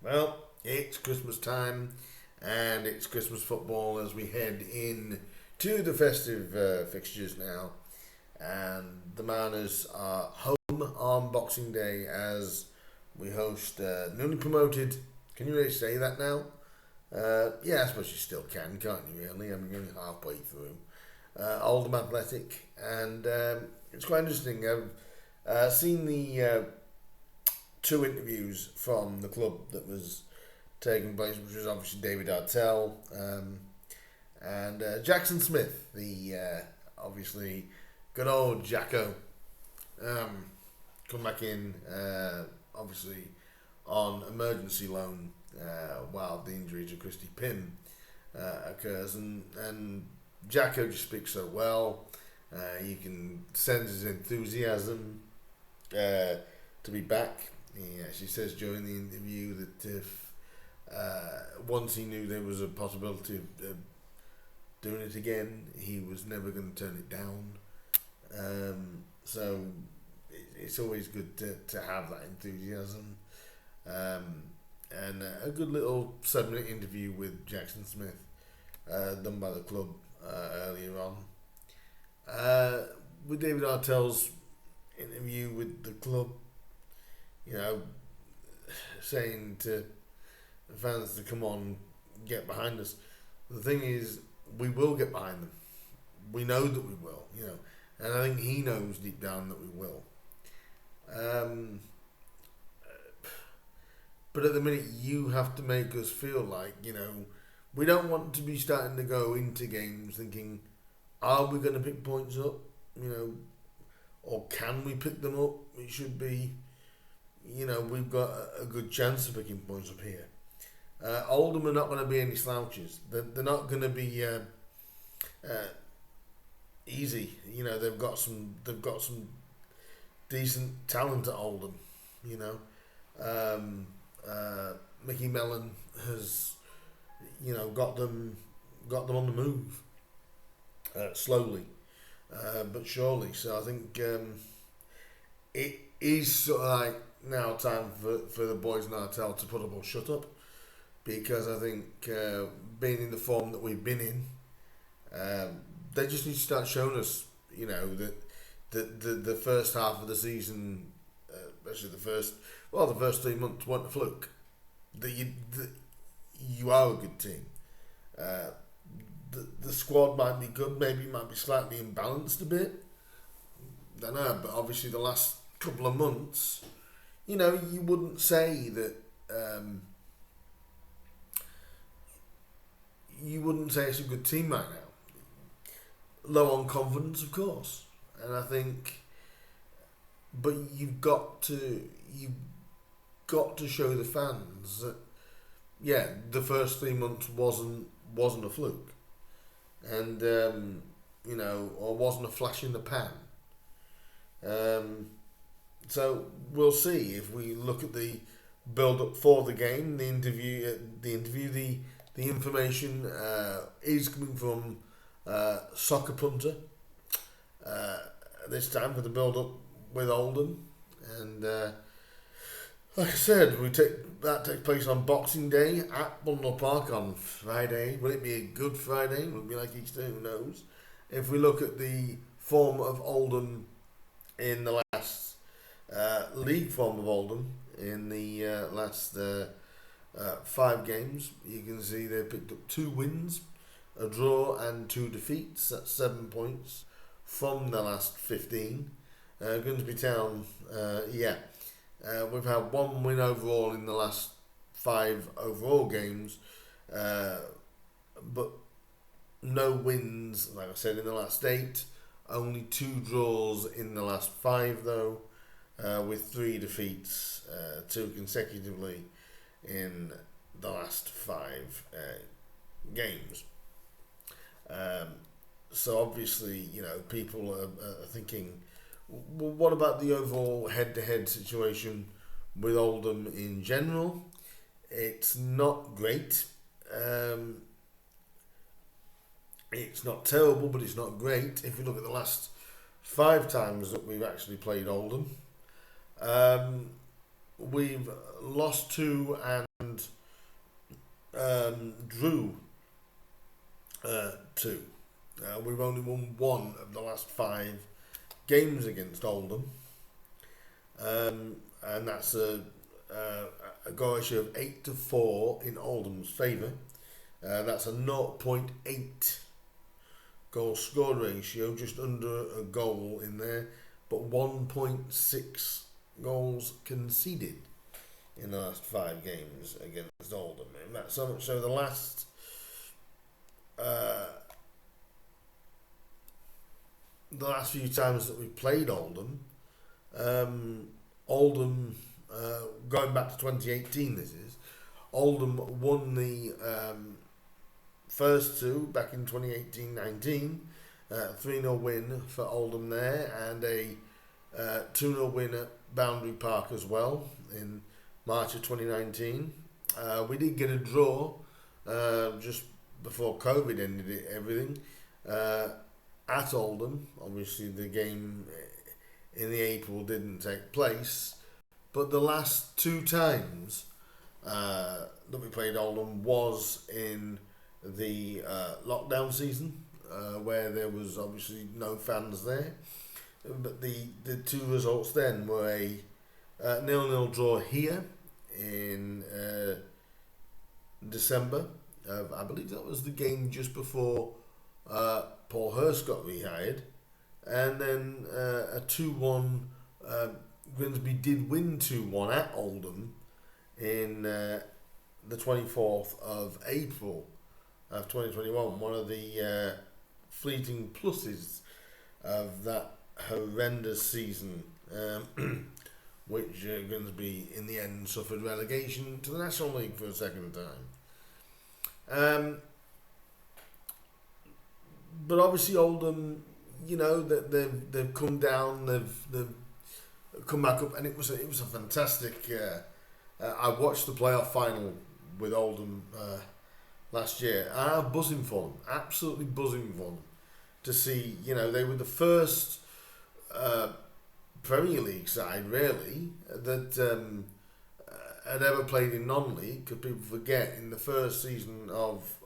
Well, it's Christmas time and it's Christmas football as we head in to the festive fixtures now. And the Mariners are home on Boxing Day as we host newly promoted. Can you really say that now? Yeah, I suppose you still can't you? Really? I'm only halfway through. Oldham Athletic, and it's quite interesting. I've seen the two interviews from the club that was taking place, which was obviously David Artell and Jackson Smith, the obviously good old Jacko, um, come back in obviously on emergency loan while the injury to Christy Pym occurs, and Jacko just speaks so well. You can sense his enthusiasm to be back. He actually says during the interview that if once he knew there was a possibility of doing it again, he was never going to turn it down. So it's always good to have that enthusiasm. And a good little 7-minute interview with Jackson Smith done by the club earlier on. With David Artell's interview with the club, you know, saying to fans to come on, get behind us. The thing is, we will get behind them. We know that we will, and I think he knows deep down that we will. But at the minute, you have to make us feel like, we don't want to be starting to go into games thinking, are we going to pick points up, or can we pick them up? It should be, we've got a good chance of picking points up here. Oldham are not going to be any slouches. They're not going to be easy. They've got some decent talent at Oldham. Mickey Mellon has got them on the move slowly but surely. So I think it is sort of like now time for the boys in Artel to put up or shut up, because I think being in the form that we've been in, they just need to start showing us, that the first half of the season, especially the first 3 months weren't a fluke. That you are a good team. The squad might be good, maybe it might be slightly imbalanced a bit. I don't know, but obviously the last couple of months, you wouldn't say that. You wouldn't say it's a good team right now. Low on confidence, of course, and I think, but you've got to show the fans that, the first 3 months wasn't a fluke, and or wasn't a flash in the pan. So we'll see if we look at the build up for the game, the information is coming from Soccer Punter this time for the build up with Oldham, and like I said, that takes place on Boxing Day at Bundle Park on Friday. Will it be a good Friday? Will it be like Easter? Who knows? If we look at the form of Oldham in the last league form of Oldham in the last 5 games, you can see they picked up 2 wins, a draw and 2 defeats. That's 7 points from the last 15. Grimsby Town, we've had 1 win overall in the last 5 overall games, but no wins, like I said, in the last 8. Only 2 draws in the last 5 though, with 3 defeats, 2 consecutively in the last 5 games. So obviously, people are thinking, well, what about the overall head-to-head situation with Oldham in general? It's not great. It's not terrible, but it's not great. If you look at the last 5 times that we've actually played Oldham, we've lost 2 and drew 2. We've only won 1 of the last 5 games against Oldham, and that's a goal ratio of 8-4 in Oldham's favour. That's a 0.8 goal scored ratio, just under a goal in there, but 1.6 goals conceded in the last 5 games against Oldham. And that's so much so the last few times that we played Oldham, going back to 2018, this is, Oldham won the first 2 back in 2018-19, 3-0 win for Oldham there, and a 2-0 win at Boundary Park as well in March of 2019. We did get a draw just before COVID ended everything at Oldham. Obviously the game in the April didn't take place, but the last 2 times that we played Oldham was in the lockdown season, where there was obviously no fans there. But the 2 results then were a 0-0 draw here in December. I believe that was the game just before Paul Hurst got rehired, and then a 2-1. Grimsby did win 2-1 at Oldham in the 24th of April of 2021. One of the fleeting pluses of that horrendous season, which Grimsby in the end suffered relegation to the National League for a second time. But obviously Oldham, they've come down, they've come back up, and it was a fantastic. I watched the playoff final with Oldham last year. I'm buzzing for them, absolutely buzzing for them, to see. They were the first Premier League side really that had ever played in non-league, because people forget in the first season of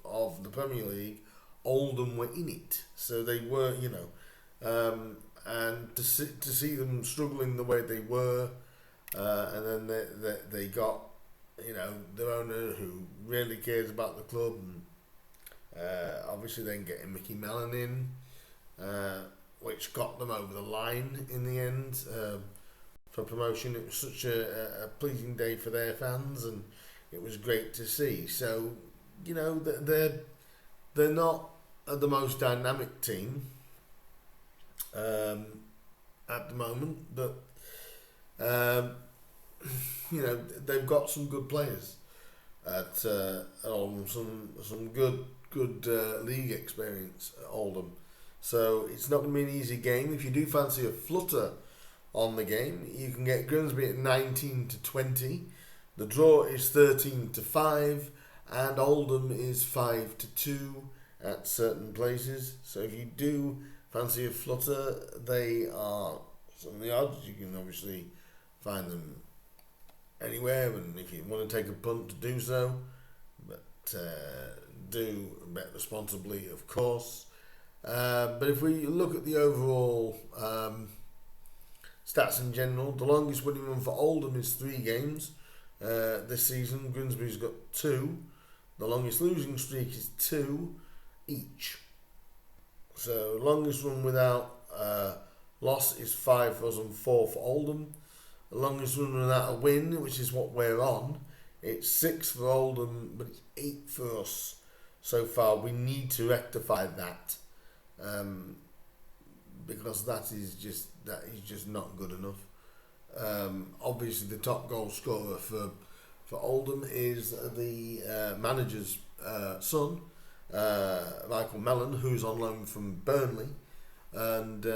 the Premier League, Oldham were in it, so they were, and to see them struggling the way they were, and then they got, their owner who really cares about the club, and obviously then getting Mickey Mellon in, which got them over the line in the end for promotion. It was such a pleasing day for their fans, and it was great to see. So, they're not the most dynamic team at the moment, but they've got some good players at Oldham, some good league experience at Oldham. So it's not going to be an easy game. If you do fancy a flutter on the game, you can get Grimsby at 19-20. The draw is 13-5, and Oldham is 5-2 at certain places. So if you do fancy a flutter, they are some of the odds. You can obviously find them anywhere, and if you want to take a punt, to do so, but do bet responsibly, of course. But if we look at the overall stats in general, the longest winning run for Oldham is 3 games this season. Grimsby's got 2. The longest losing streak is 2 each. So longest run without loss is 5 for us and 4 for Oldham. The longest run without a win, which is what we're on, it's 6 for Oldham, but it's 8 for us so far. We need to rectify that, because that is just not good enough. Obviously, the top goal scorer for Oldham is the manager's son, Michael Mellon, who's on loan from Burnley, and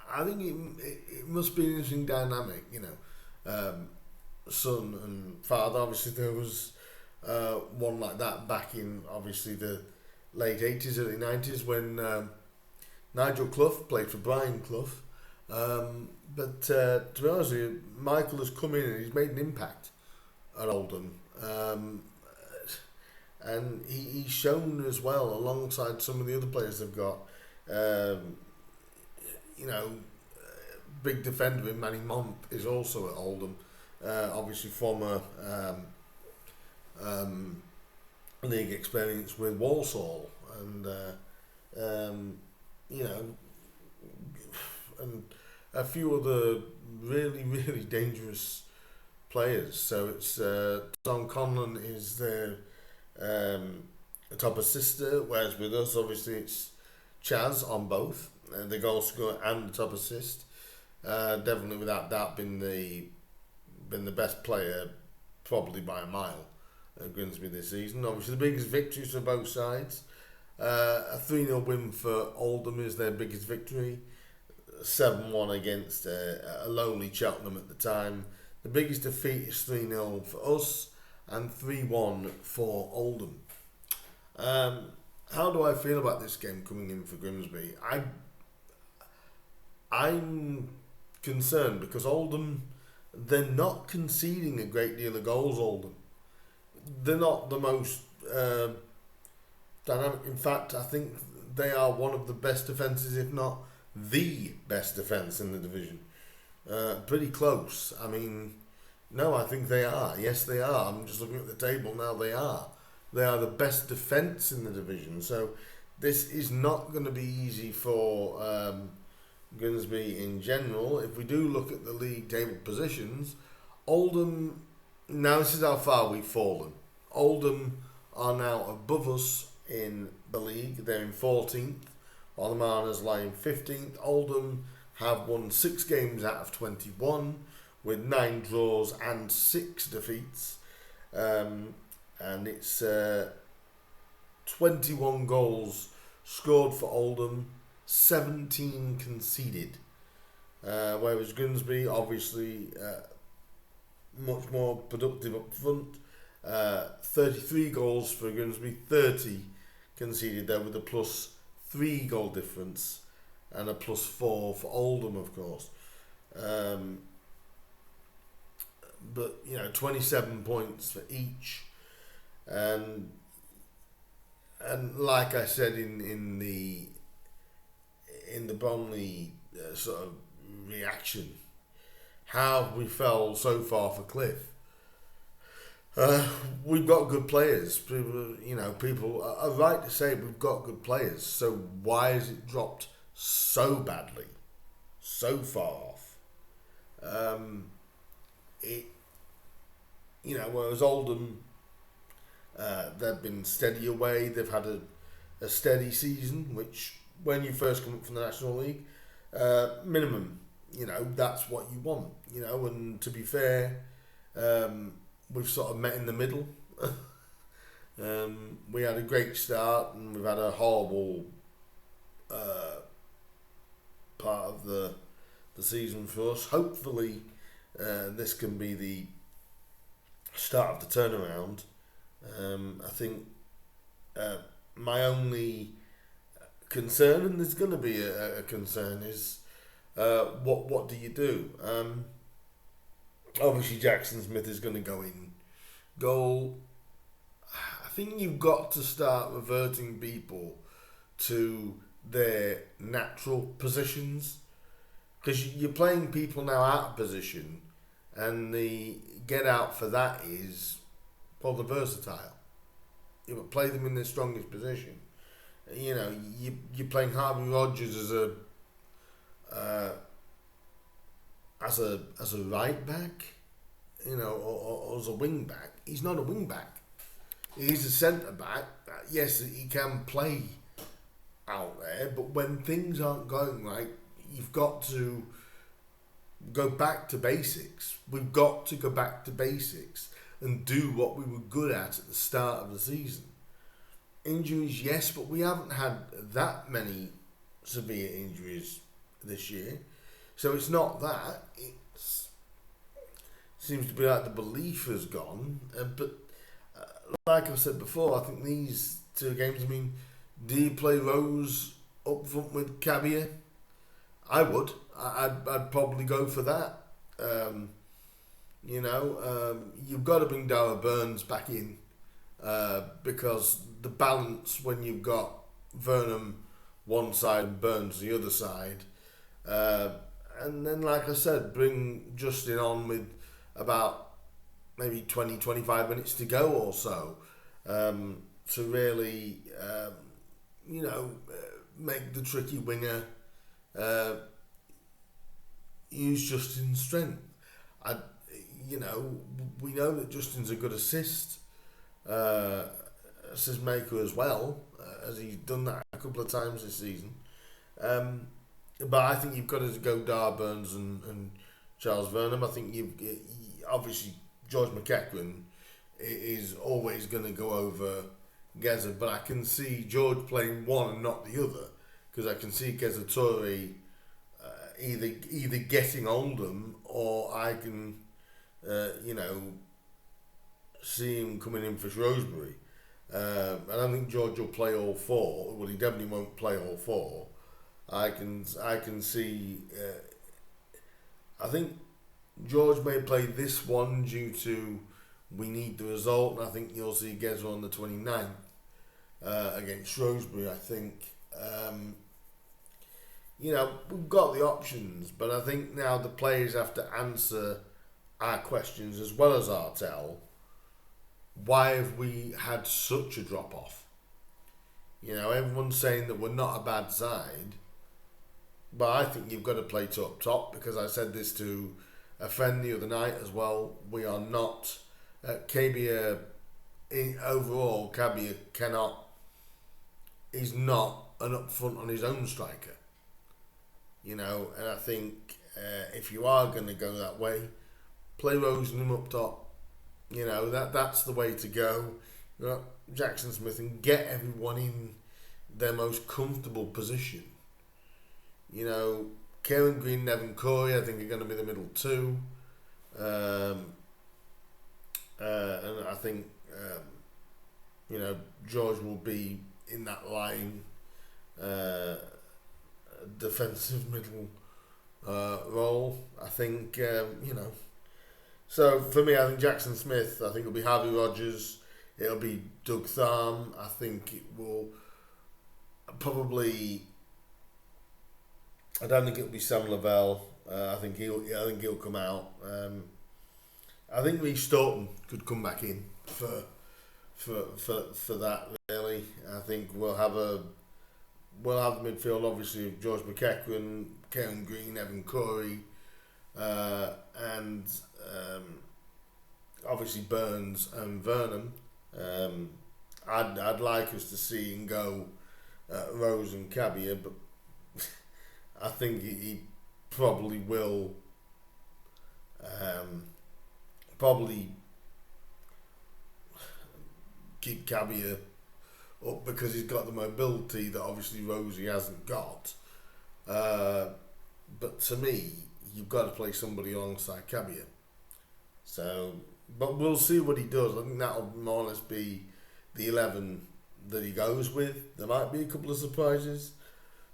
I think it must be an interesting dynamic, son and father. Obviously, there was one like that back in obviously the late 80s, early 90s when Nigel Clough played for Brian Clough. But to be honest with you, Michael has come in and he's made an impact at Oldham. And he's shown as well, alongside some of the other players they've got. You know, big defender in Manny Mont is also at Oldham. Obviously former league experience with Walsall. And, you know, and a few other really, really dangerous players. So it's Tom Conlon is their top assister, whereas with us, obviously, it's Chaz on both, the goal scorer and the top assist. Definitely, without doubt, been the best player, probably by a mile, at Grimsby this season. Obviously, the biggest victories for both sides. A 3-0 win for Oldham is their biggest victory. 7-1 against a lowly Cheltenham at the time. The biggest defeat is 3-0 for us and 3-1 for Oldham. How do I feel about this game coming in for Grimsby? I'm concerned because Oldham, they're not conceding a great deal of goals. Oldham, they're not the most dynamic. In fact, I think they are one of the best defences, if not the best defence in the division. Pretty close. I mean, no, I think they are. Yes, they are. I'm just looking at the table now. They are. They are the best defence in the division. So this is not going to be easy for Grimsby in general. If we do look at the league table positions, Oldham, now this is how far we've fallen. Oldham are now above us in the league. They're in 14th, while the Mariners lie in 15th. Oldham have won 6 games out of 21 with 9 draws and 6 defeats. And it's 21 goals scored for Oldham, 17 conceded. Whereas Grimsby, obviously, much more productive up front. 33 goals for Grimsby, 30 conceded there with a +3 goal difference and a +4 for Oldham, of course. But, you know, 27 points for each. And like I said in the Bromley sort of reaction, how we fell so far for Cliff. We've got good players. People are right to say we've got good players. So why has it dropped so badly, so far off? Whereas Oldham, they've been steady away. They've had a steady season, which when you first come up from the National League, minimum, that's what you want. And to be fair, we've sort of met in the middle. We had a great start and we've had a horrible part of the season for us. Hopefully, this can be the start of the turnaround. I think my only concern, and there's going to be a concern, is what do you do? Obviously, Jackson Smith is going to go in goal. I think you've got to start reverting people to their natural positions, because you're playing people now out of position, and the get out for that is probably versatile. You play them in their strongest position. You're playing Harvey Rogers as a right back, or as a wing back. He's not a wing back. He's a centre back. Yes, he can play out there, but when things aren't going right, you've got to go back to basics. We've got to go back to basics and do what we were good at the start of the season. Injuries, yes, but we haven't had that many severe injuries this year. So it's not that. It seems to be like the belief has gone. But like I've said before, I think these 2 games, do you play Rose up front with Cabia? I would. I'd probably go for that. Um, you've got to bring Dara Burns back in because the balance when you've got Vernon one side and Burns the other side, uh, and then like I said, bring Justin on with about maybe 20, 25 minutes to go or so to really, make the tricky winger uh, use Justin's strength. I, we know that Justin's a good assist maker as well, as he's done that a couple of times this season. But I think you've got to go Dar Burns and Charles Vernon. I think obviously George McEachran is always going to go over Geza, but I can see George playing one and not the other because I can see Geza Toure either getting Oldham or I can see him coming in for Shrewsbury. I don't think George will play all four. Well, he definitely won't play all four. I can see. I think George may play this one due to we need the result, and I think you'll see Geza on the 29th against Shrewsbury. I think we've got the options, but I think now the players have to answer our questions as well as Artell. Why have we had such a drop off? Everyone's saying that we're not a bad side, but I think you've got to play to up top because I said this to a friend the other night as well. We are not Kabia overall. Kabia is not an up front on his own striker. And I think if you are going to go that way, play Rosenham up top. That's the way to go. Jackson Smith and get everyone in their most comfortable position. Kieran Green and Evan Corey I think are going to be the middle two. And I think George will be in that line defensive middle role. I think so for me, I think Jackson Smith, I think it'll be Harvey Rogers, it'll be Doug Tharm. I think it will probably. I don't think it'll be Sam Lavelle. I think he'll come out. I think Reece Stoughton could come back in for that. Really, I think we'll have the midfield obviously of George McEachran, Kieran Green, Evan Corey, and obviously Burns and Vernon. I'd like us to see him go Rose and Cabia, but I think he probably will probably keep Cabia up because he's got the mobility that obviously Rosie hasn't got. But to me, you've got to play somebody alongside Cabia. So, but we'll see what he does. I think that'll more or less be the 11 that he goes with. There might be a couple of surprises.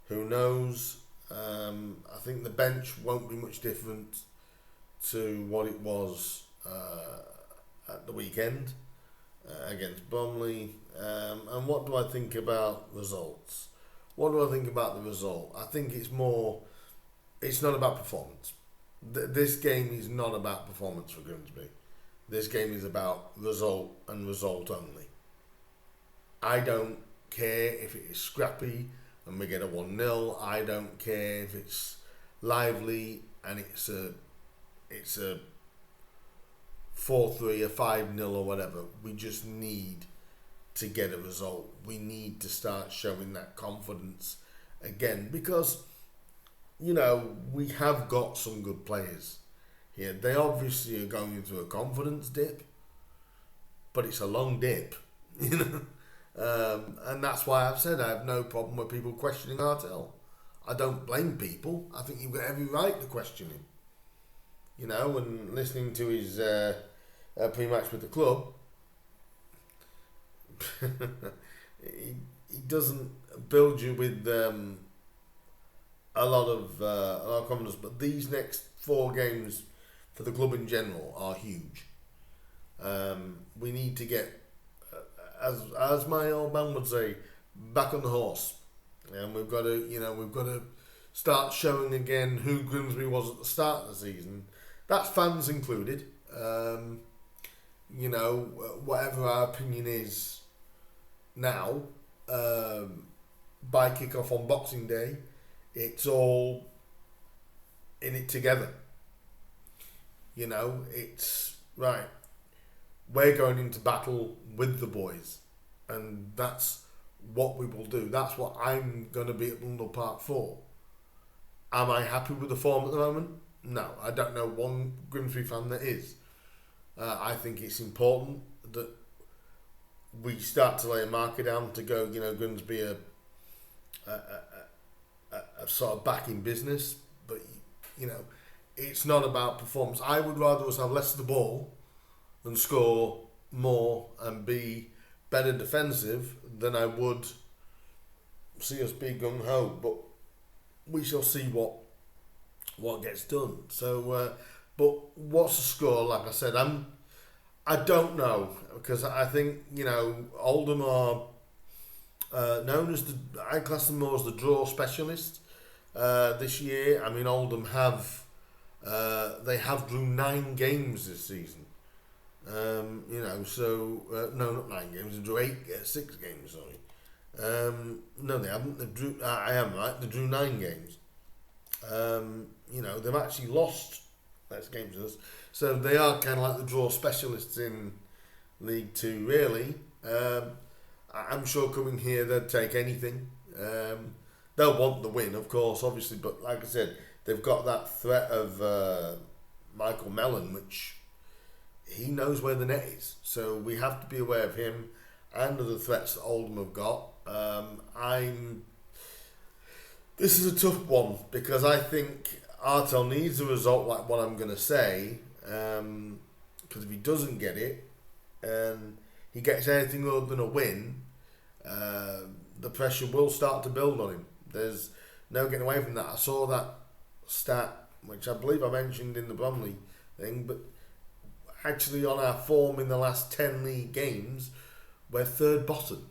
Who knows? I think the bench won't be much different to what it was at the weekend against Bromley. And what do I think about results? What do I think about the result? I think it's not about performance. This game is not about performance for Grimsby. This game is about result and result only. I don't care if it is scrappy and we get a 1-0. I don't care if it's lively and it's a 4-3, a 5-0 or whatever. We just need to get a result. We need to start showing that confidence again because, we have got some good players here. They obviously are going through a confidence dip, but it's a long dip, and that's why I've said I have no problem with people questioning Artell. I don't blame people. I think you've got every right to question him. And listening to his pre-match with the club, he doesn't build you with a lot of confidence. But these next 4 games for the club in general are huge. We need to get, as my old man would say, back on the horse, and we've got to start showing again who Grimsby was at the start of the season. That's fans included. Whatever our opinion is now, by kick-off on Boxing Day, it's all in it together. It's right. We're going into battle with the boys, and that's what we will do. That's what I'm going to be at Blundell Park for. Am I happy with the form at the moment? No, I don't know one Grimsby fan that is. I think it's important that we start to lay a marker down to go, Grimsby a sort of back in business, but it's not about performance. I would rather us have less of the ball and score more and be better defensive than I would see us be gung ho. But we shall see what gets done. So, but what's the score? Like I said, I don't know, because I think Oldham are known as I class them more as the draw specialist this year. I mean, Oldham have drew 9 games this season. No, not 9 games. They drew 6 games. Sorry. No, they haven't. They drew. I am right. They drew 9 games. They've actually lost less games than us, so they are kind of like the draw specialists in League 2. Really, I'm sure coming here they'd take anything. They'll want the win, of course, obviously, but like I said, they've got that threat of Michael Mellon, which he knows where the net is, so we have to be aware of him and of the threats that Oldham have got. This is a tough one, because I think Artel needs a result like what I'm going to say, because if he doesn't get it and he gets anything other than a win, the pressure will start to build on him. There's no getting away from that. I saw that stat, which I believe I mentioned in the Bromley thing, but actually on our form in the last 10 league games, we're third bottom.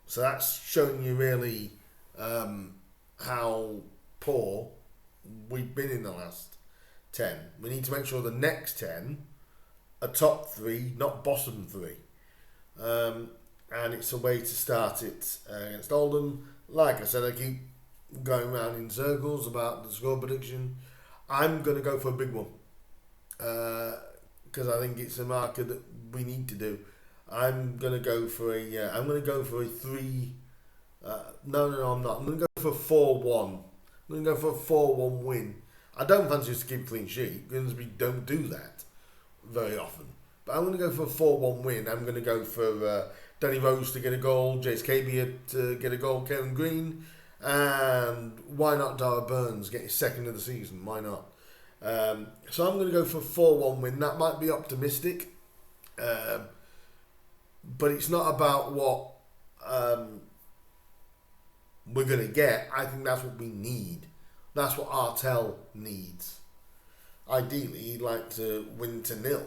So that's showing you really how poor we've been in the last 10. We need to make sure the next 10 are top 3, not bottom 3. And it's a way to start it against Oldham. Like I said, I keep going around in circles about the score prediction. I'm going to go for a big one, because I think it's a marker that we need to do. I'm going to go for a 3. No, I'm not. I'm going to go for 4-1. I'm going to go for a 4-1 win. I don't fancy us to keep a clean sheet. Grimsby don't do that very often. But I'm going to go for a 4-1 win. I'm going to go for Danny Rose to get a goal, Jace Cabia to get a goal, Kevin Green, and why not Dara Burns get his 2nd of the season? Why not? So I'm going to go for a 4-1 win. That might be optimistic, but it's not about what we're going to get. I think that's what we need. That's what Artel needs. Ideally, he'd like to win to 0.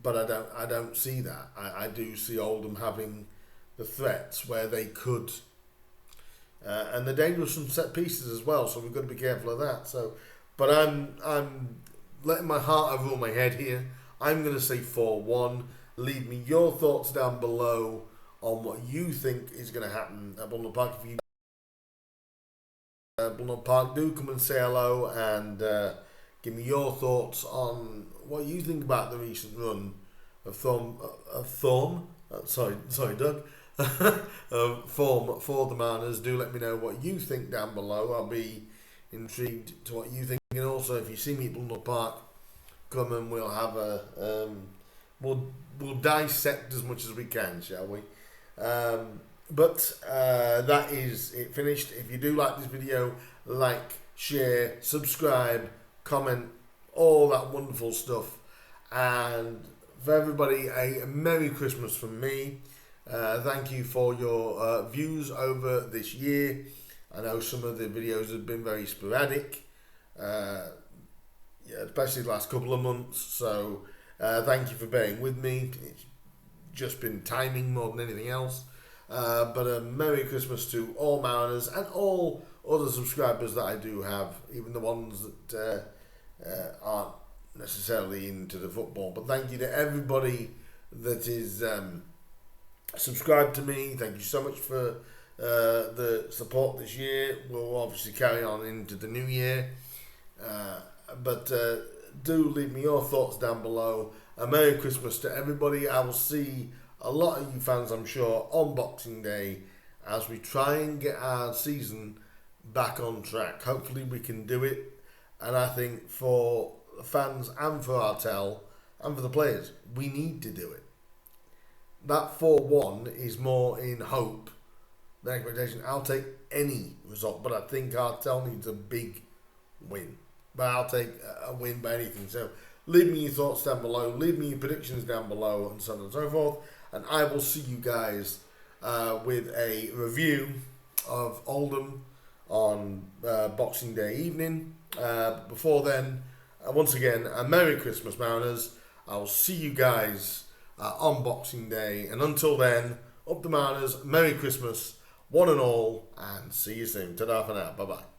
But I don't see that. I do see Oldham having the threats where they could, and they're dangerous from set pieces as well. So we've got to be careful of that. So, but I'm letting my heart overrule my head here. I'm going to say 4-1. Leave me your thoughts down below on what you think is going to happen at Blundell Park. If you Blundell Park, do come and say hello and give me your thoughts on what you think about the recent run of form for the Mariners. Do let me know what you think down below. I'll be intrigued to what you think. And also, if you see me at Blundell Park, come and we'll have a we'll dissect as much as we can, shall we? But that is it finished. If you do like this video, like, share, subscribe, comment, all that wonderful stuff. And for everybody, a Merry Christmas from me. Thank you for your views over this year. I know some of the videos have been very sporadic, especially the last couple of months. So thank you for bearing with me. It's just been timing more than anything else. But a Merry Christmas to all Mariners and all other subscribers that I do have, even the ones that aren't necessarily into the football. But thank you to everybody that is subscribed to me. Thank you so much for the support this year. We'll obviously carry on into the new year. But do leave me your thoughts down below. A Merry Christmas to everybody. I will see a lot of you fans, I'm sure, on Boxing Day as we try and get our season back on track. Hopefully we can do it. And I think for the fans and for Artel and for the players, we need to do it. That 4-1 is more in hope than expectation. I'll take any result, but I think Artel needs a big win. But I'll take a win by anything. So leave me your thoughts down below. Leave me your predictions down below, and so on and so forth. And I will see you guys with a review of Oldham on Boxing Day evening. Before then, once again, a Merry Christmas, Mariners. I will see you guys on Boxing Day. And until then, up the Mariners, Merry Christmas, one and all, and see you soon. Ta-da for now. Bye-bye.